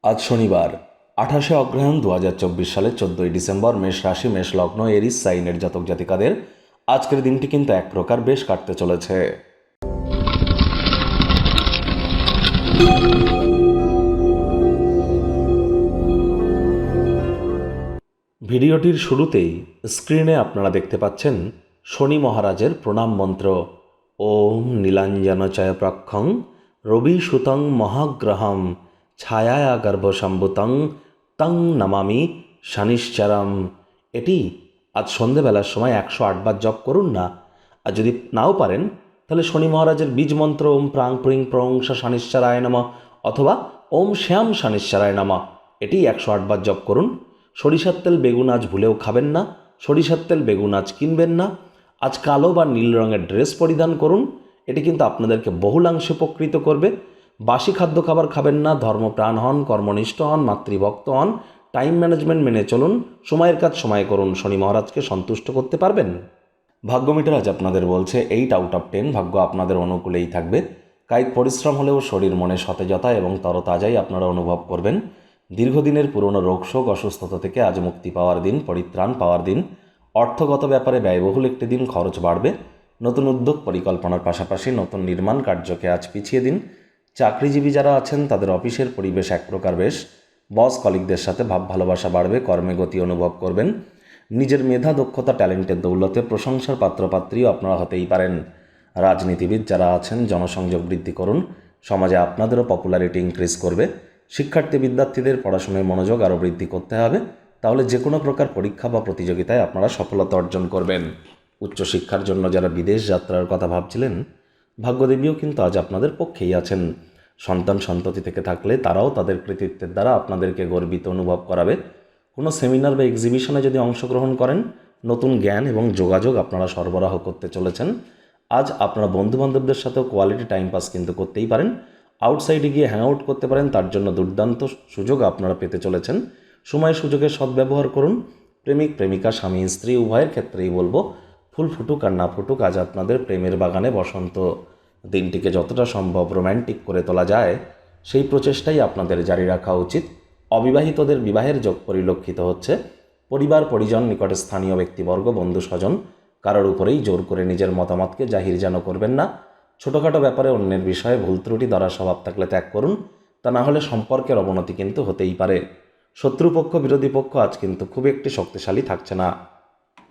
আজ শনিবার 28শে অগ্রহায়ণ 2024 সালের 14ই ডিসেম্বর। মেষ রাশি, মেষ লগ্ন, এরিস সাইনের জাতক জাতিকাদের আজকের দিনটি কিন্তু এক প্রকার বেশ কাটতে চলেছে। ভিডিওটির শুরুতেই স্ক্রিনে আপনারা দেখতে পাচ্ছেন শনি মহারাজের প্রণাম মন্ত্র। ওম নীলাঞ্জনচয় প্রক্ষং রবি সুতং মহাগ্রহম ছায়া গর্ভসম্ভুতং তং নমামি শনিশ্চরম। এটি আজ সন্ধেবেলার সময় 108 বার জপ করুন না। আর যদি নাও পারেন তাহলে শনি মহারাজের বীজ মন্ত্র ওম প্রাং প্রিং প্রং শনিশ্চরায় নমঃ অথবা ওম শ্যাম শনিশ্চরায় নমঃ এটি 108 বার জপ করুন। সরিষার তেল বেগুন আজ ভুলেও খাবেন না। সরিষার তেল বেগুন আজ কিনবেন না। আজ কালো বা নীল রঙের ড্রেস পরিধান করুন। এটি কিন্তু আপনাদেরকে বহুলাংশে উপকৃত করবে। বাসি খাদ্য খাবার খাবেন না। ধর্মপ্রাণ হন, কর্মনিষ্ঠ হন, মাতৃভক্ত হন, টাইম ম্যানেজমেন্ট মেনে চলুন, সময়ের কাজ সময় করুন। শনি মহারাজকে সন্তুষ্ট করতে পারবেন। ভাগ্য মিটার আজ আপনাদের বলছে 8 আউট অফ 10 ভাগ্য আপনাদের অনুকূলেই থাকবে। কায়িক পরিশ্রম হলেও শরীর মনে সতেজতা এবং তরতাজাই আপনারা অনুভব করবেন। দীর্ঘদিনের পুরনো রোগশোক অসুস্থতা থেকে আজ মুক্তি পাওয়ার দিন, পরিত্রাণ পাওয়ার দিন। অর্থগত ব্যাপারে ব্যয়বহুল একটি দিন, খরচ বাড়বে। নতুন উদ্যোগ পরিকল্পনার পাশাপাশি নতুন নির্মাণ কার্যকে আজ পিছিয়ে দিন। চাকরিজীবী যারা আছেন তাদের অফিসের পরিবেশ এক প্রকার বেশ। বস কলিগদের সাথে ভাব ভালোবাসা বাড়বে, কর্মে গতি অনুভব করবেন। নিজের মেধা, দক্ষতা, ট্যালেন্টের দৌলতে প্রশংসার পাত্রপাত্রীও আপনারা হতেই পারেন। রাজনীতিবিদ যারা আছেন জনসংযোগ বৃদ্ধি করুন, সমাজে আপনাদেরও পপুলারিটি ইনক্রিজ করবে। শিক্ষার্থী বিদ্যার্থীদের পড়াশোনায় মনোযোগ আরও বৃদ্ধি করতে হবে, তাহলে যে কোনো প্রকার পরীক্ষা বা প্রতিযোগিতায় আপনারা সফলতা অর্জন করবেন। উচ্চশিক্ষার জন্য যারা বিদেশ যাত্রার কথা ভাবছিলেন, ভাগ্যদেবীও কিন্তু আজ আপনাদের পক্ষেই আছেন। সন্তান সন্ততি থেকে থাকলে তারাও তাদের কৃতিত্বের দ্বারা আপনাদেরকে গর্বিত অনুভব করাবে। কোনো সেমিনার বা এক্সিবিশনে যদি অংশগ্রহণ করেন, নতুন জ্ঞান এবং যোগাযোগ আপনারা সরবরাহ করতে চলেছেন। আজ আপনারা বন্ধুবান্ধবদের সাথেও কোয়ালিটি টাইম পাস কিন্তু করতেই পারেন। আউটসাইডে গিয়ে হ্যাং আউট করতে পারেন, তার জন্য দুর্দান্ত সুযোগ আপনারা পেতে চলেছেন। সময় সুযোগের সদ্ব্যবহার করুন। প্রেমিক প্রেমিকা, স্বামী স্ত্রী উভয়ের ক্ষেত্রেই বলবো, ফুল ফুটুক আর না ফুটুক, আজ আপনাদের প্রেমের বাগানে বসন্ত। দিনটিকে যতটা সম্ভব রোম্যান্টিক করে তোলা যায় সেই প্রচেষ্টাই আপনাদের জারি রাখা উচিত। অবিবাহিতদের বিবাহের যোগ পরিলক্ষিত হচ্ছে। পরিবার পরিজন, নিকটে স্থানীয় ব্যক্তিবর্গ, বন্ধু স্বজন কারোর উপরেই জোর করে নিজের মতামতকে জাহির যেন করবেন না। ছোটোখাটো ব্যাপারে অন্যের বিষয়ে ভুল ত্রুটি ধরার স্বভাব থাকলে ত্যাগ করুন, তা না হলে সম্পর্কের অবনতি কিন্তু হতেই পারে। শত্রুপক্ষ বিরোধী পক্ষ আজ কিন্তু খুব একটি শক্তিশালী থাকছে না।